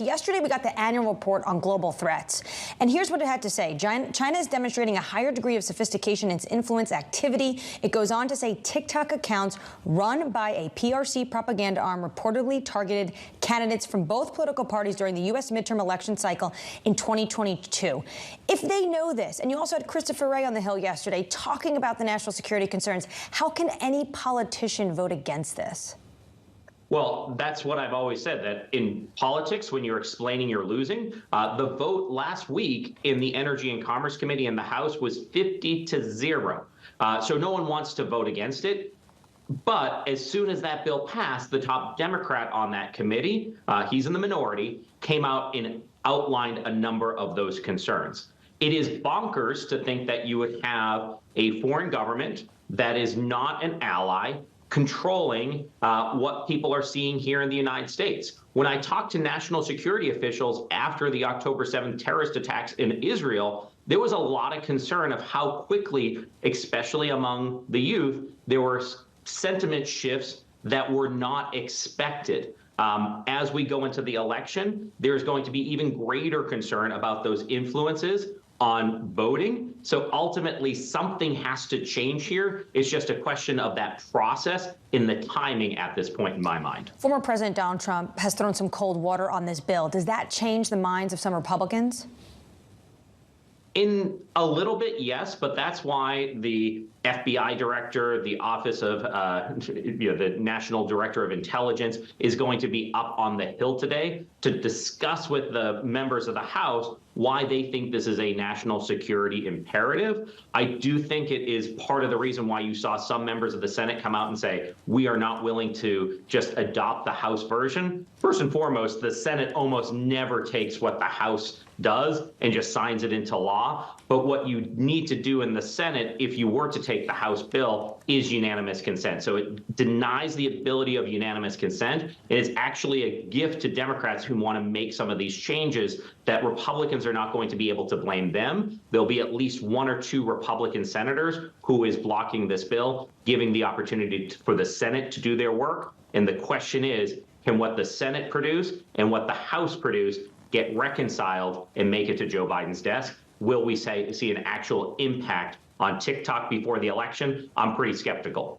Yesterday, we got the annual report on global threats. And here's what it had to say. China is demonstrating a higher degree of sophistication in its influence activity. It goes on to say TikTok accounts run by a PRC propaganda arm reportedly targeted candidates from both political parties during the U.S. midterm election cycle in 2022. If they know this, and you also had Christopher Wray on the Hill yesterday talking about the national security concerns, how can any politician vote against this? Well, that's what I've always said, that in politics, when you're explaining you're losing, the vote last week in the Energy and Commerce Committee in the House was 50-0. So no one wants to vote against it. But as soon as that bill passed, the top Democrat on that committee, he's in the minority, came out and outlined a number of those concerns. It is bonkers to think that you would have a foreign government that is not an ally controlling what people are seeing here in the United States. When I talked to national security officials after the October 7th terrorist attacks in Israel, there was a lot of concern of how quickly, especially among the youth, there were sentiment shifts that were not expected. As we go into the election, there's going to be even greater concern about those influences on voting. So ultimately, something has to change here. It's just a question of that process in the timing at this point in my mind. Former President Donald Trump has thrown some cold water on this bill. Does that change the minds of some Republicans? In a little bit, yes, but that's why the FBI director, the Office of the National Director of Intelligence is going to be up on the Hill today to discuss with the members of the House why they think this is a national security imperative. I do think it is part of the reason why you saw some members of the Senate come out and say, we are not willing to just adopt the House version. First and foremost, the Senate almost never takes what the House does and just signs it into law. But what you need to do in the Senate, if you were to take the House bill, is unanimous consent. So it denies the ability of unanimous consent. It is actually a gift to Democrats who want to make some of these changes that Republicans are not going to be able to blame them. There'll be at least one or two Republican senators who is blocking this bill, giving the opportunity for the Senate to do their work. And the question is, can what the Senate produce and what the House produce get reconciled and make it to Joe Biden's desk? Will we see an actual impact on TikTok before the election? I'm pretty skeptical.